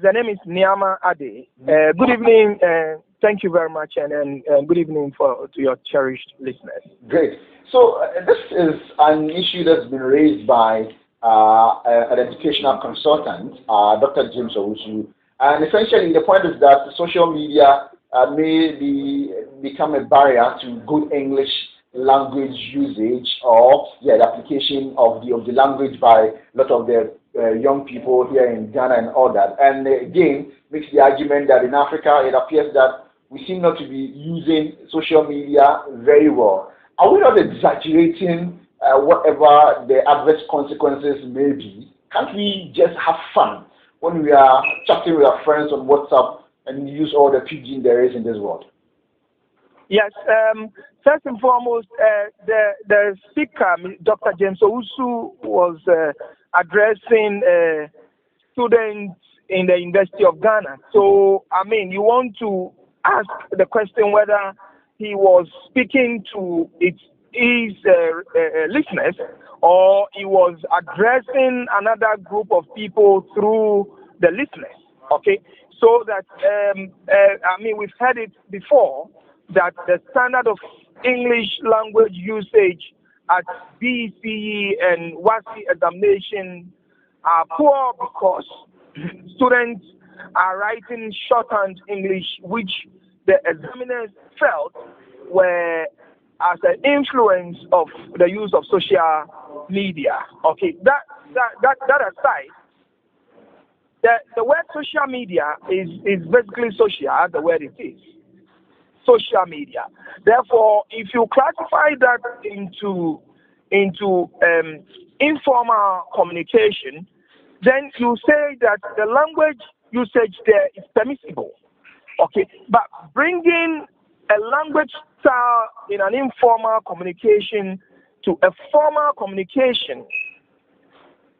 The name is Niama Ade. Good evening. Thank you very much, and good evening to your cherished listeners. Great. So this is an issue that's been raised by an educational consultant, Dr. James Owusu. And essentially, the point is that social media may become a barrier to good English language usage, or the application of the language by a lot of the young people here in Ghana and all that. And again, makes the argument that in Africa, it appears that we seem not to be using social media very well. Are we not exaggerating whatever the adverse consequences may be? Can't we just have fun when we are chatting with our friends on WhatsApp and use all the pidgin there is in this world? Yes. First and foremost, the speaker, Dr. James Owusu, was addressing students in the University of Ghana. So, I mean, you want to ask the question whether he was speaking to his listeners, or he was addressing another group of people through the listeners. Okay, so that I mean, we've heard it before that the standard of English language usage at BCE and WASI examination are poor because students are writing shorthand English, which the examiners felt were as an influence of the use of social media. Okay, that aside, the word social media is basically social, the word it is. Social media. Therefore, if you classify that into informal communication, then you say that the language usage there is permissible. Okay, but bringing a language style in an informal communication to a formal communication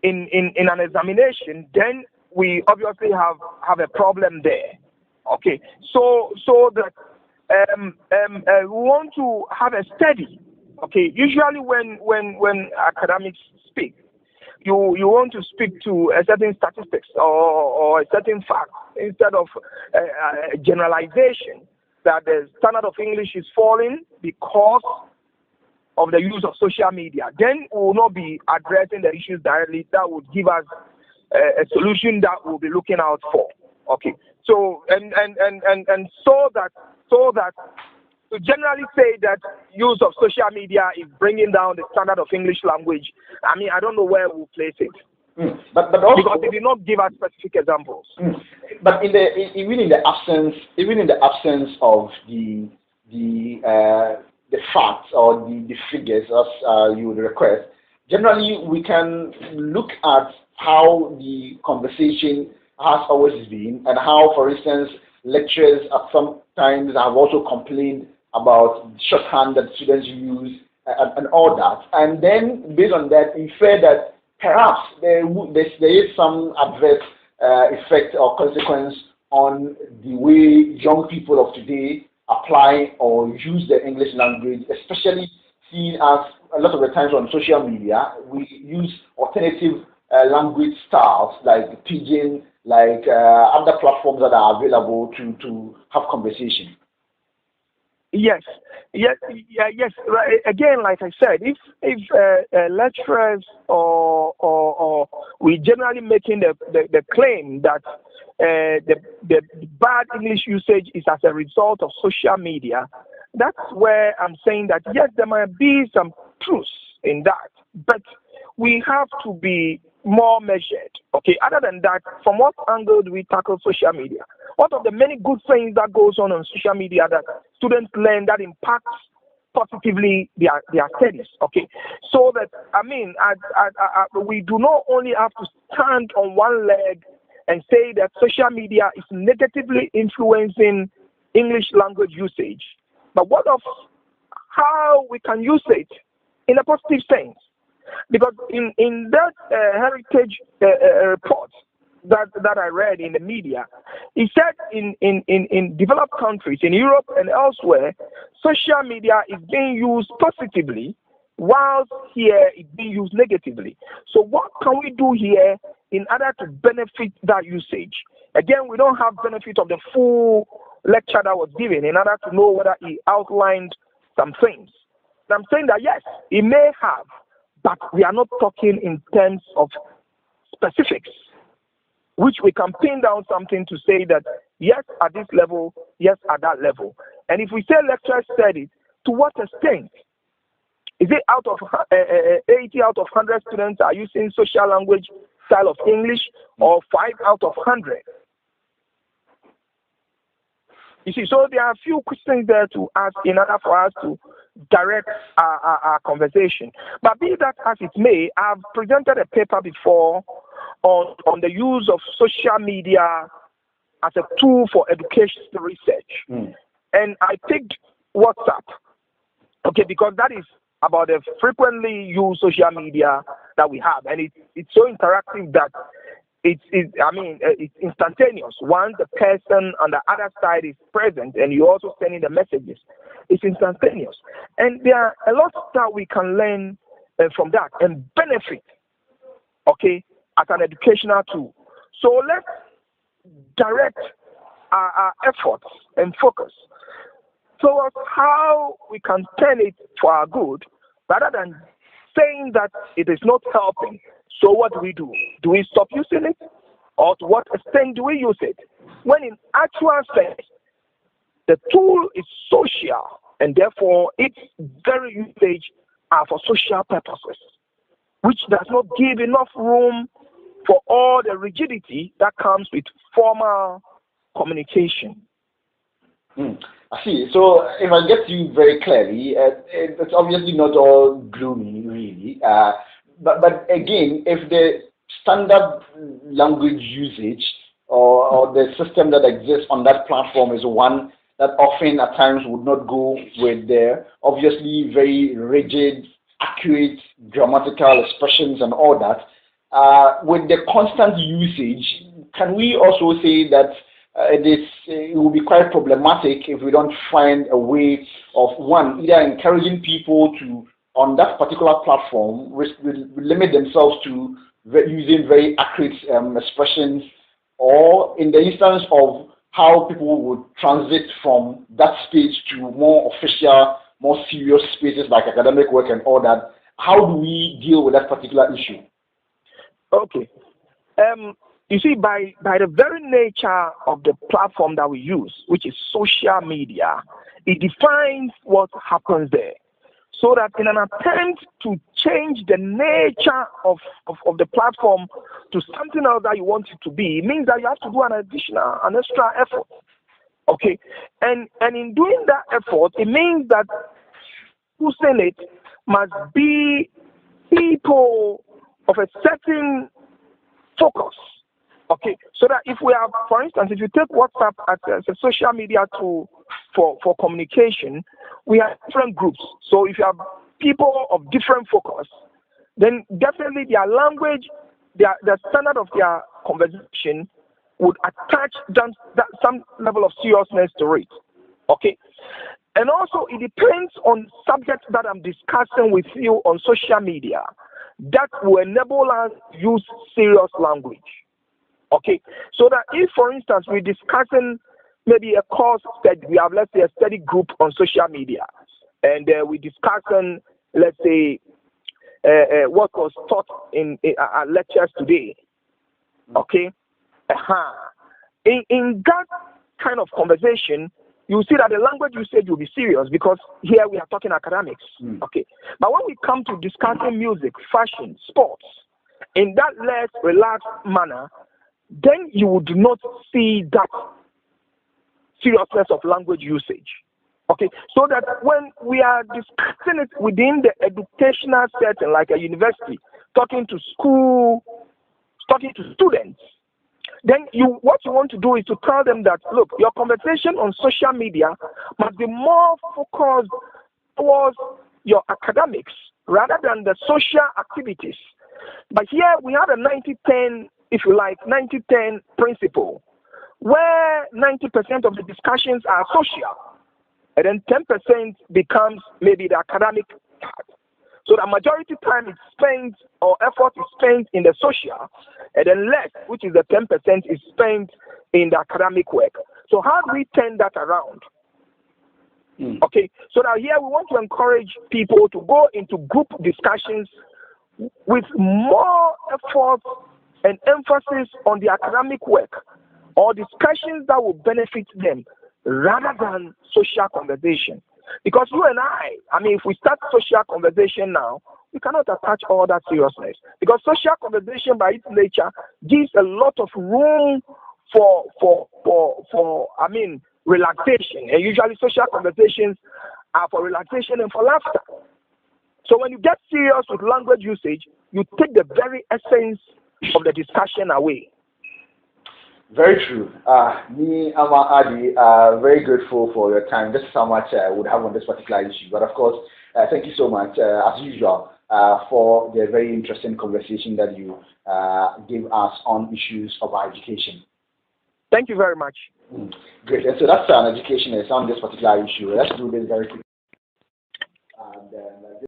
in an examination, then we obviously have a problem there. Okay, so that we want to have a study. Okay, usually when academics speak, you want to speak to a certain statistics or a certain fact instead of a generalization that the standard of English is falling because of the use of social media. Then we will not be addressing the issues directly. That would give us a solution that we'll be looking out for. Okay, so and so that to generally say that use of social media is bringing down the standard of English language, I mean, I don't know where we'll place it. But also, because they did not give us specific examples. But even in the absence of the facts or the figures as you would request, generally we can look at how the conversation has always been, and how, for instance, lecturers at some times have also complained about shorthand that students use and all that, and then based on that infer that perhaps there is some adverse effect or consequence on the way young people of today apply or use the English language, especially seeing as a lot of the times on social media we use alternative language styles like Pidgin, like other platforms that are available to have conversation. Yes. Right. Again, like I said, if lecturers or we generally making the claim that the bad English usage is as a result of social media, that's where I'm saying that yes, there might be some truth in that, but we have to be more measured. Okay. Other than that, from what angle do we tackle social media? What of the many good things that goes on social media that students learn that impacts positively their studies? Okay. So that, I mean, we do not only have to stand on one leg and say that social media is negatively influencing English language usage, but what of how we can use it in a positive sense? Because in that heritage report that I read in the media, it said in developed countries, in Europe and elsewhere, social media is being used positively, whilst here it's being used negatively. So what can we do here in order to benefit that usage? Again, we don't have benefit of the full lecture that was given in order to know whether he outlined some things. And I'm saying that yes, he may have, but we are not talking in terms of specifics, which we can pin down something to say that yes at this level, yes at that level. And if we say lecturer said it, to what extent? Is it out of 80 out of 100 students are using social language style of English, or 5 out of 100? You see, so there are a few questions there to ask in order for us to direct our conversation. But be that as it may, I've presented a paper before on the use of social media as a tool for education research. And I picked WhatsApp, okay, because that is about the frequently used social media that we have. And it's so interactive that it's instantaneous. Once the person on the other side is present and you're also sending the messages, it's instantaneous. And there are a lot that we can learn from that and benefit, okay, as an educational tool. So let's direct our efforts and focus towards how we can turn it for our good, rather than saying that it is not helping. So what do? Do we stop using it? Or to what extent do we use it? When in actual sense, the tool is social, and therefore its very usage are for social purposes, which does not give enough room for all the rigidity that comes with formal communication. I see. So if I get you very clearly, it's obviously not all gloomy, really. But again, if the standard language usage or the system that exists on that platform is one that often at times would not go with the obviously very rigid, accurate grammatical expressions and all that, with the constant usage, can we also say that it will be quite problematic if we don't find a way of, one, either encouraging people to, on that particular platform, limit themselves to using very accurate expressions, or in the instance of how people would transit from that space to more official, more serious spaces like academic work and all that, how do we deal with that particular issue? Okay. You see, by the very nature of the platform that we use, which is social media, it defines what happens there. So that in an attempt to change the nature of the platform to something else that you want it to be, it means that you have to do an extra effort. Okay? And in doing that effort, it means that using it must be people of a certain focus. Okay, so that if we have, for instance, if you take WhatsApp as a social media tool for communication, we have different groups. So if you have people of different focus, then definitely their language, the standard of their conversation would attach some level of seriousness to it. Okay, and also it depends on subjects that I'm discussing with you on social media that will enable us to use serious language. Okay, so that if, for instance, we're discussing maybe a course that we have, let's say, a study group on social media, and we're discussing, let's say, what was taught in our lectures today. Okay, in that kind of conversation, you see that the language usage will be serious because here we are talking academics. Okay, but when we come to discussing music, fashion, sports, in that less relaxed manner, then you would not see that seriousness of language usage. Okay, so that when we are discussing it within the educational setting, like a university, talking to school, talking to students, then what you want to do is to tell them that, look, your conversation on social media must be more focused towards your academics rather than the social activities. But here we have a 90-10, if you like, 90-10 principle, where 90% of the discussions are social, and then 10% becomes maybe the academic part. So the majority time is spent, or effort is spent in the social, and then less, which is the 10%, is spent in the academic work. So how do we turn that around? Okay, so now here we want to encourage people to go into group discussions with more effort and emphasis on the academic work or discussions that will benefit them rather than social conversation. Because you and I mean, if we start social conversation now, we cannot attach all that seriousness. Because social conversation by its nature gives a lot of room for relaxation. And usually social conversations are for relaxation and for laughter. So when you get serious with language usage, you take the very essence of the discussion away. Very true. Me, Ama Adi, very grateful for your time. This is how much I would have on this particular issue. But of course, thank you so much, as usual, for the very interesting conversation that you gave us on issues of our education. Thank you very much. Great. And so that's an education on this particular issue. Let's do this very quickly. And